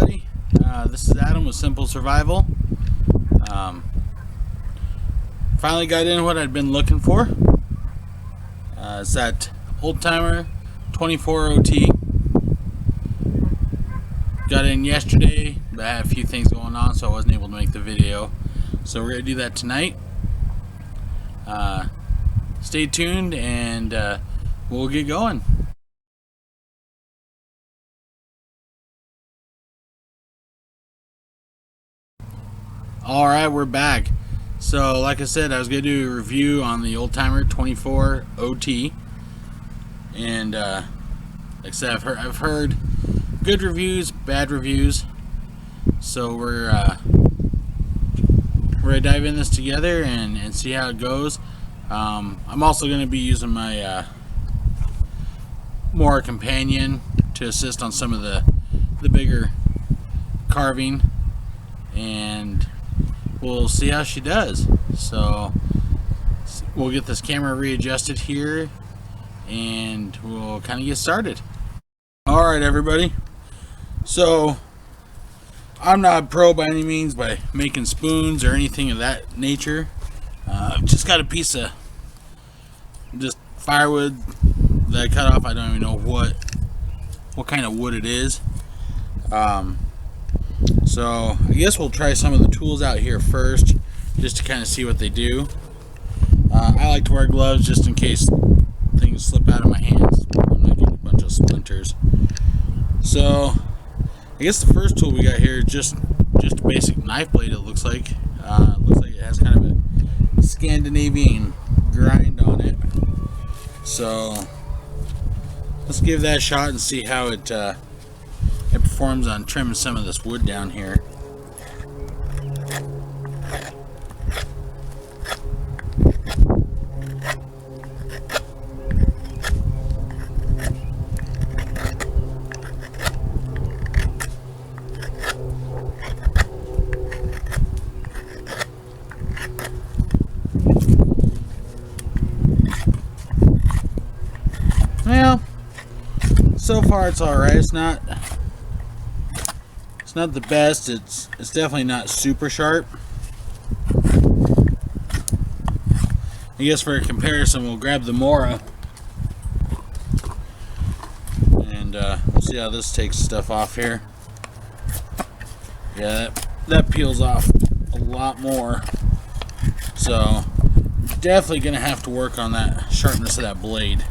everybody. This is Adam with Simple Survival. Finally got in what I'd been looking for. It's that Oldtimer 24 OT. Got in yesterday, but I had a few things going on, so I wasn't able to make the video. So we're going to do that tonight. Stay tuned and we'll get going. Alright, we're back. So like I said, I was going to do a review on the Oldtimer 24 OT. And like I said, I've heard good reviews, bad reviews. So we're going to dive in this together and see how it goes. I'm also going to be using my Mora companion to assist on some of the bigger carving, and we'll see how she does. So we'll get this camera readjusted here and we'll kind of get started. Alright everybody, so I'm not a pro by any means by making spoons or anything of that nature. I've just got a piece of just firewood that I cut off. I don't even know what kind of wood it is. So I guess we'll try some of the tools out here first, just to kind of see what they do. I like to wear gloves just in case things slip out of my hands. I'm not getting a bunch of splinters. So I guess the first tool we got here is just a basic knife blade. It looks like. It has kind of a Scandinavian grind on it. So let's give that a shot and see how it performs on trimming some of this wood down here. Well, so far it's alright. It's not the best. It's definitely not super sharp. I guess for a comparison, we'll grab the Mora and we'll see how this takes stuff off here. Yeah, that peels off a lot more. So definitely gonna have to work on that sharpness of that blade.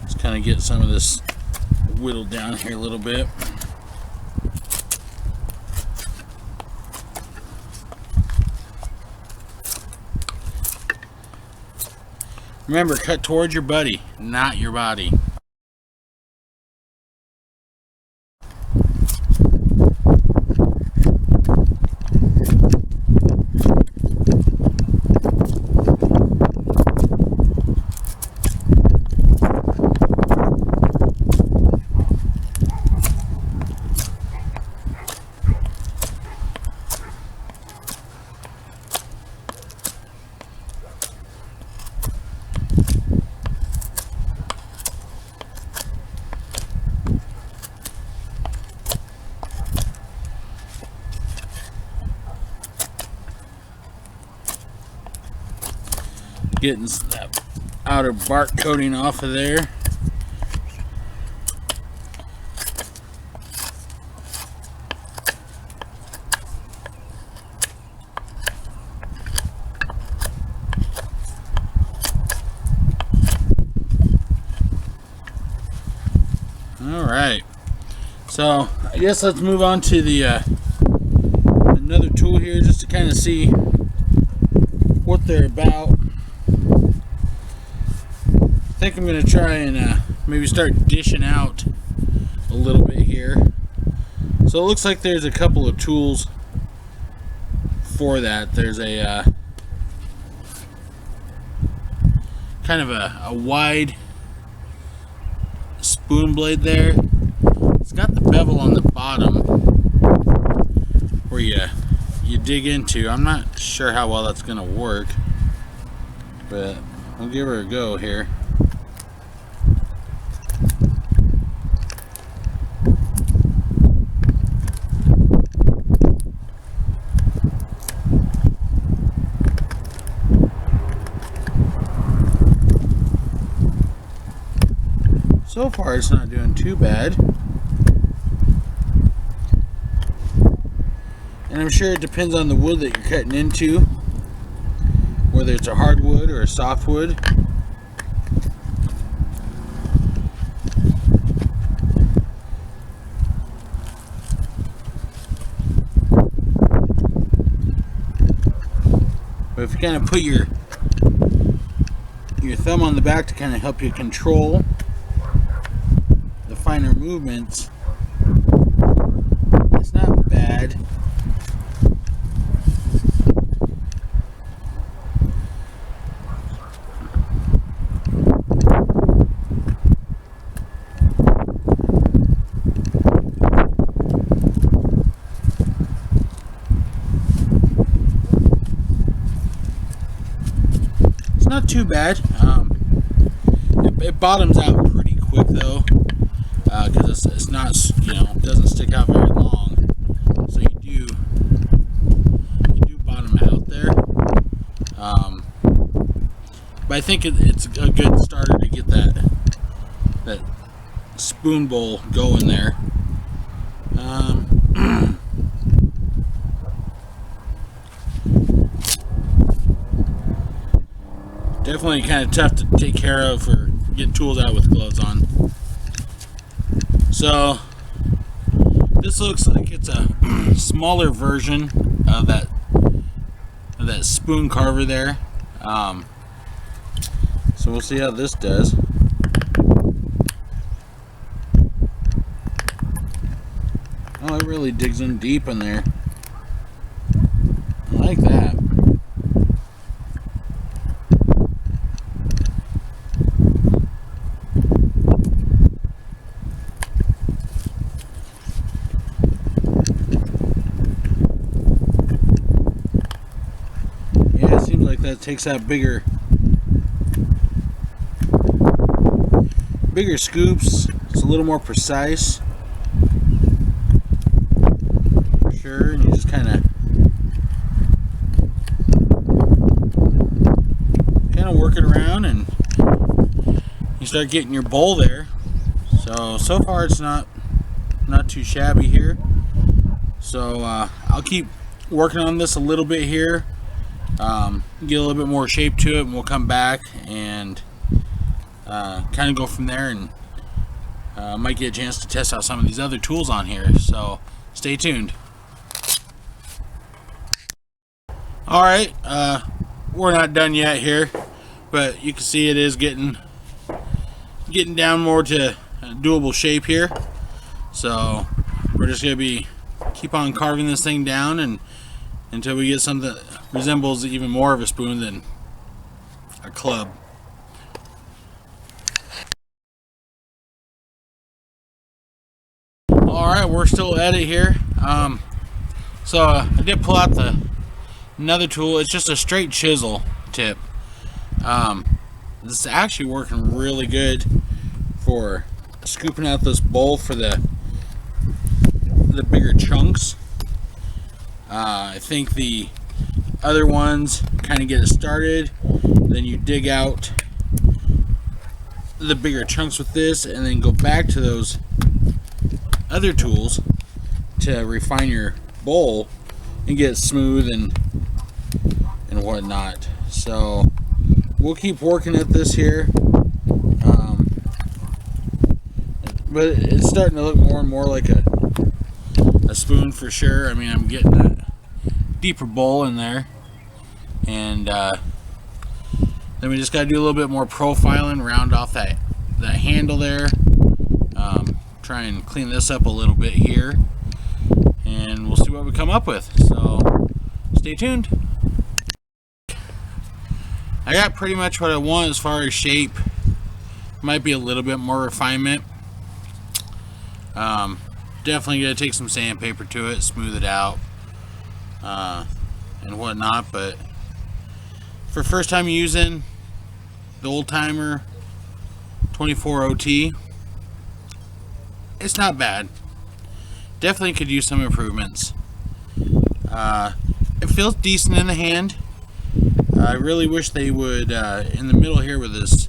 Let's kind of get some of this whittled down here a little bit. Remember, cut towards your buddy, not your body. Getting that outer bark coating off of there. Alright, so I guess let's move on to the another tool here, just to kind of see what they're about. I think I'm going to try and maybe start dishing out a little bit here. So it looks like there's a couple of tools for that. There's a kind of a wide spoon blade there. It's got the bevel on the bottom where you dig into. I'm not sure how well that's going to work, but we'll give her a go here. So far it's not doing too bad. And I'm sure it depends on the wood that you're cutting into, whether it's a hardwood or a softwood. But if you kind of put your thumb on the back to kind of help you control the finer movements, it's not bad. Not too bad. It bottoms out pretty quick though, because it's not, it doesn't stick out very long. So you do bottom out there. But I think it's a good starter to get that spoon bowl going there. Definitely kind of tough to take care of or get tools out with gloves on. So this looks like it's a smaller version of that spoon carver there. So we'll see how this does. Oh, it really digs in deep in there. I like that. That takes out bigger scoops. It's a little more precise for sure, and you just kind of work it around and you start getting your bowl there. So far it's not too shabby here. So I'll keep working on this a little bit here. Get a little bit more shape to it, and we'll come back and kind of go from there, and might get a chance to test out some of these other tools on here, so stay tuned. Alright, we're not done yet here, but you can see it is getting down more to doable shape here. So we're just going to keep on carving this thing down and until we get something that resembles even more of a spoon than a club. Alright, we're still at it here. So I did pull out another tool. It's just a straight chisel tip. This is actually working really good for scooping out this bowl for the bigger chunks. I think the other ones kind of get it started, then you dig out the bigger chunks with this and then go back to those other tools to refine your bowl and get it smooth and whatnot. So we'll keep working at this here, but it's starting to look more and more like a spoon for sure. I mean, I'm getting that deeper bowl in there, and then we just got to do a little bit more profiling, round off that handle there, try and clean this up a little bit here, and we'll see what we come up with. So stay tuned. I got pretty much what I want as far as shape. Might be a little bit more refinement. Definitely gonna take some sandpaper to it, smooth it out, and whatnot. But for first time using the old timer 24 OT, it's not bad. Definitely could use some improvements. It feels decent in the hand. I really wish they would, in the middle here with this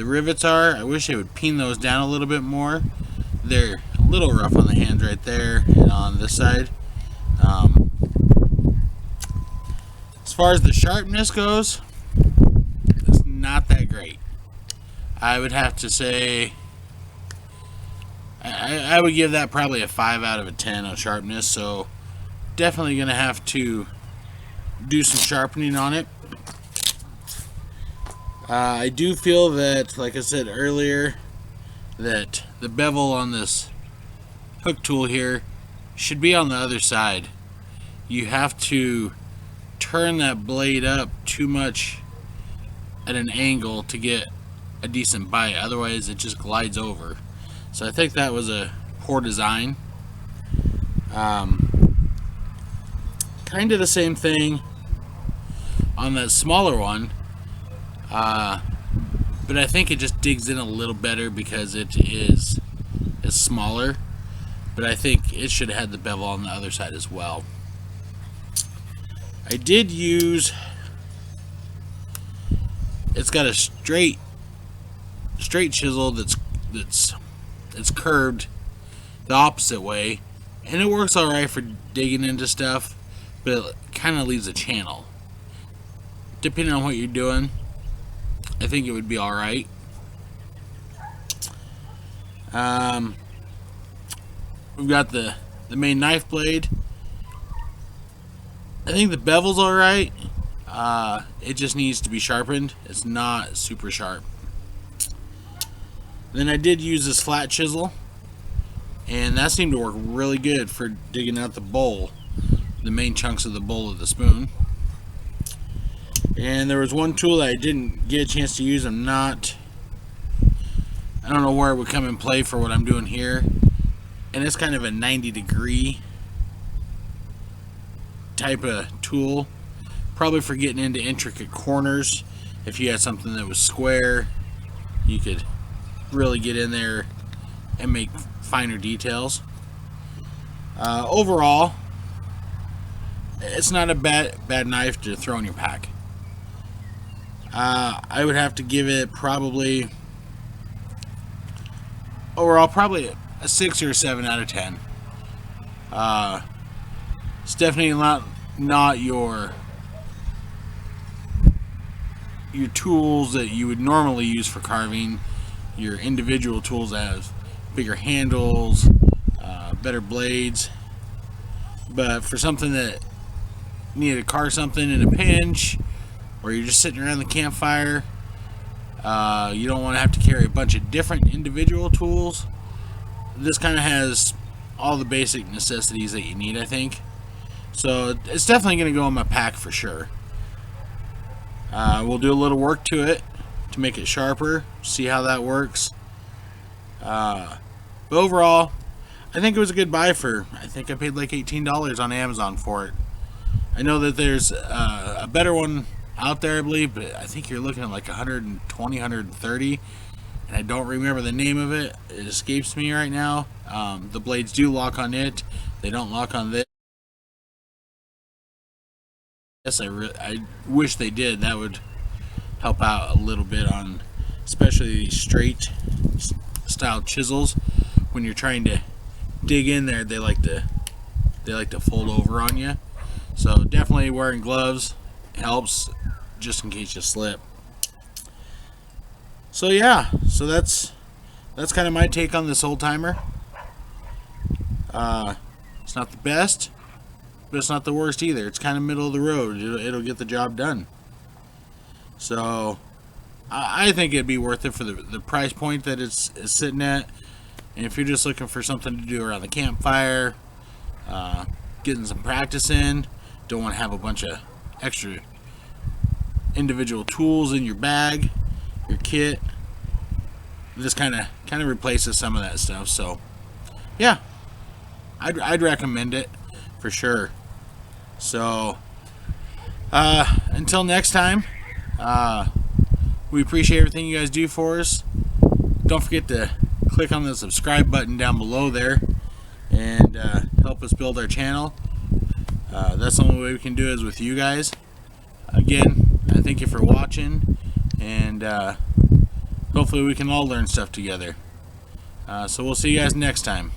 the rivets are. I wish they would peen those down a little bit more. They're a little rough on the hands right there and on this side. As far as the sharpness goes, it's not that great. I would have to say I would give that probably a 5 out of a 10 on sharpness, so definitely going to have to do some sharpening on it. I do feel that, like I said earlier, that the bevel on this hook tool here should be on the other side. You have to turn that blade up too much at an angle to get a decent bite, otherwise it just glides over. So I think that was a poor design. Kind of the same thing on that smaller one, but I think it just digs in a little better because it is smaller, but I think it should have had the bevel on the other side as well. I did use, it's got a straight chisel that's curved the opposite way, and it works alright for digging into stuff, but it kind of leaves a channel. Depending on what you're doing, I think it would be alright. We've got the main knife blade. I think the bevel's alright. It just needs to be sharpened. It's not super sharp. Then I did use this flat chisel, and that seemed to work really good for digging out the bowl, the main chunks of the bowl of the spoon. And there was one tool that I didn't get a chance to use. I don't know where it would come in play for what I'm doing here, and it's kind of a 90-degree type of tool, probably for getting into intricate corners. If you had something that was square, you could really get in there and make finer details. Overall, it's not a bad knife to throw in your pack. I would have to give it probably overall probably a 6 or a 7 out of 10. It's definitely not your tools that you would normally use for carving, your individual tools that have bigger handles, better blades. But for something that needed to carve something in a pinch, or you're just sitting around the campfire, you don't want to have to carry a bunch of different individual tools. This kind of has all the basic necessities that you need, I think. So it's definitely going to go in my pack for sure. We'll do a little work to it to make it sharper, see how that works. But overall, I think it was a good buy for, I think I paid like $18 on Amazon for it. I know that there's a better one out there, I believe, but I think you're looking at like 120, 130, and I don't remember the name of it. It escapes me right now. The blades do lock on it. They don't lock on this. Yes, I wish they did. That would help out a little bit on, especially these straight style chisels. When you're trying to dig in there, they like to fold over on you. So definitely wearing gloves helps, just in case you slip. So yeah, so that's kind of my take on this old timer. It's not the best, but it's not the worst either. It's kind of middle of the road. It'll get the job done. So I think it'd be worth it for the price point that it's sitting at. And if you're just looking for something to do around the campfire, getting some practice in, don't want to have a bunch of extra individual tools in your bag, your kit, this kind of replaces some of that stuff. So yeah, I'd recommend it for sure. So until next time, we appreciate everything you guys do for us. Don't forget to click on the subscribe button down below there and help us build our channel. That's the only way we can do it is with you guys. Again, I thank you for watching, and hopefully we can all learn stuff together. So we'll see you guys next time.